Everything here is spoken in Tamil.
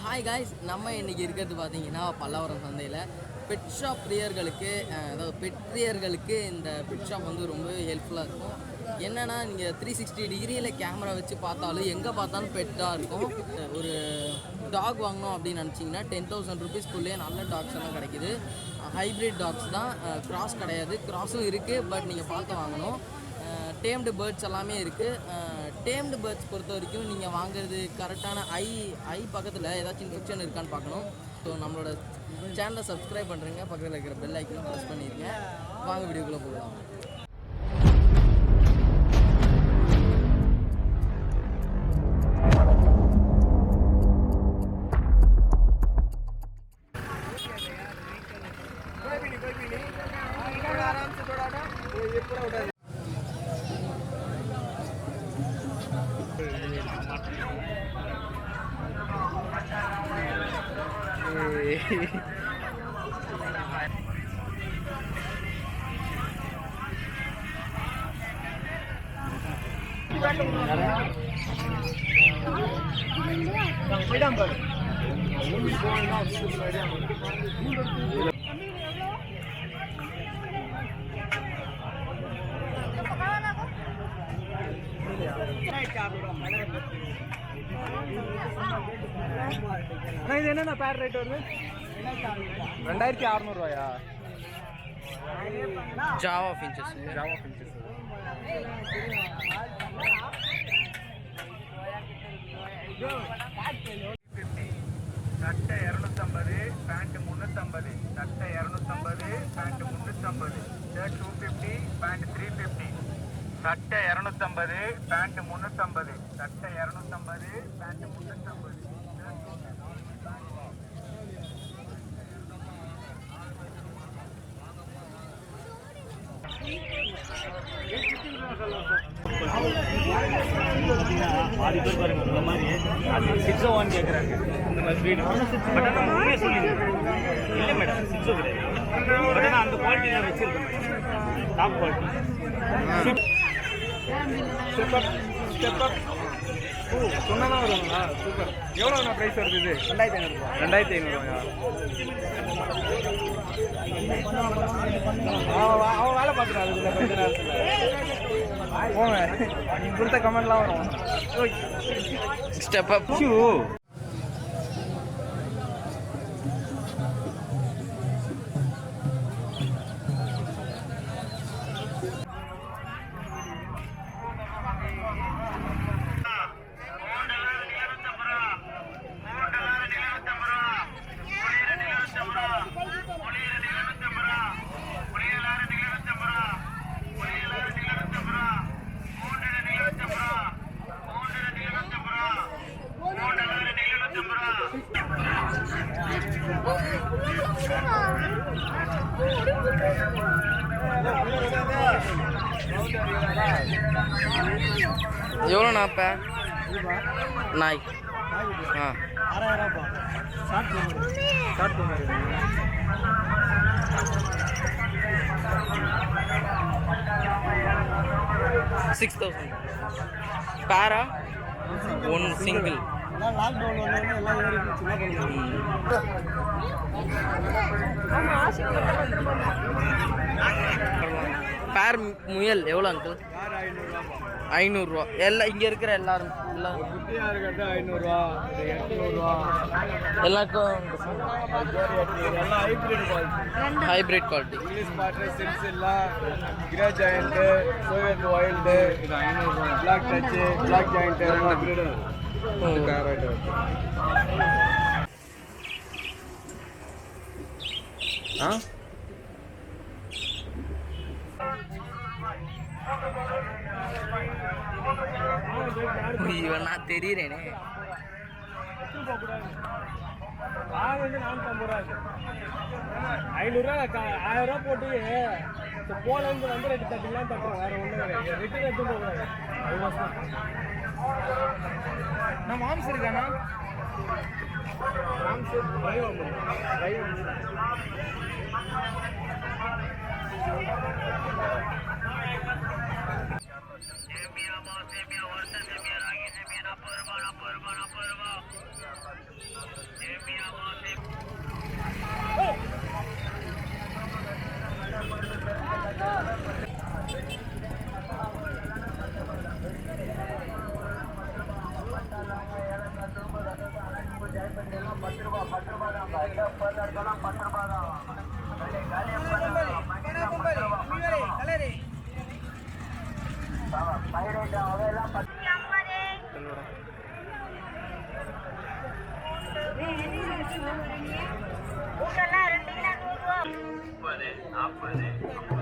ஹாய் காய்ஸ், நம்ம இன்றைக்கி இருக்கிறது பார்த்தீங்கன்னா பல்லவரம் சந்தையில் பெட் ஷாப் பிரியர்களுக்கு அதாவது பெட் பிரியர்களுக்கு இந்த பெட் ஷாப் வந்து ரொம்ப ஹெல்ப்ஃபுல்லாக இருக்கும். என்னென்னா நீங்கள் 360 டிகிரியில் கேமரா வச்சு பார்த்தாலும் எங்கே பார்த்தாலும் பெட்டாக இருக்கும். ஒரு டாக் வாங்கணும் அப்படின்னு நினச்சிங்கன்னா 10,000 ருபீஸ்க்குள்ளேயே நல்ல டாக்ஸ் எல்லாம் கிடைக்கிது. ஹைப்ரிட் டாக்ஸ் தான், கிராஸ் கிடையாது. கிராஸும் இருக்குது, பட் நீங்கள் பார்த்து வாங்கணும். டேம்டு பேர்ட்ஸ் எல்லாமே இருக்குது. டேம்டு பேர்ட்ஸ் பொறுத்த வரைக்கும் நீங்கள் வாங்குறது கரெக்டான ஐ பக்கத்தில் ஏதாச்சும் இன்ஃபெக்ஷன் இருக்கான்னு பார்க்கணும். ஸோ நம்மளோட சேனலை சப்ஸ்கிரைப் பண்ணுறீங்க, பக்கத்தில் இருக்கிற பெல் ஐக்கனும் ப்ரெஸ் பண்ணிடுங்க. வாங்க வீடியோக்குள்ளே போகலாம். இது என்னென்ன பேர் ரேட் வருது? 2600 ரூபாயா? ஜாவா ஃபின்ச்சஸ் சட்டை 250, பேண்ட் 350, சட்டை 250, பேண்ட் 350, ஷர்ட் 250, பேண்ட் 350. சட்டை 250, பேண்ட் 350, சட்டை 250, பேண்ட் 350. பாதி பேர் பாருங்க இந்த மாதிரி 601 கேட்குறாங்க. இந்த மாதிரி ஸ்வீட் பட் ஆனால் உண்மையாக சொல்லிடுறேன், இல்லை மேடம் 6 கிடையாது. பட் ஆனால் அந்த குவாலிட்டி நான் வச்சுருக்கேன் மேடம், டாப் குவாலிட்டி. சொன்னா வருங்களா? சூப்பர். எவ்வளோண்ணா ப்ரைஸ் வருது இது? 2500 ரூபாயா? அவன் வேலை பார்க்குறான் அதுக்குள்ள கொஞ்ச நேரத்தில். போங்க, நீங்கள் கொடுத்த கமெண்ட்லாம் வரும். Step up. எவ்வளோண்ணா இப்போ நாய்? 6000 6,000 பேரா? One single. பேர் முயல் எவ்வளோ அங்கிள்? 500 ரூபா. எல்லாம் இங்கே இருக்கிற எல்லாரும் இருக்கிறது 500 ரூபா, 200 ரூபா. எல்லாருக்கும் ஹைப்ரிட் குவாலிட்டி. இங்கிலீஷ் பாட்டு சில்ஸ் எல்லாம் கிரே ஜாயிண்ட்டு, சோவியத் வைல்டு, 500 ரூபா. பிளாக் டச்சு, பிளாக் ஜாயிண்ட்டு எல்லாம் கிரேடு. இவன் நான் தெரியுறேனே. 500 ரூபா 1000 ரூபா போட்டு போலேருந்து வந்து 2 தட்டுலாம் தட்டுறோம். வேற ஒன்றும் கிடையாது. ரிட்டர்ன் எடுத்து போகக்கூடாது. அதுதான் நான் மாம்ஸ் இருக்கானா? Moms drive 40, 40.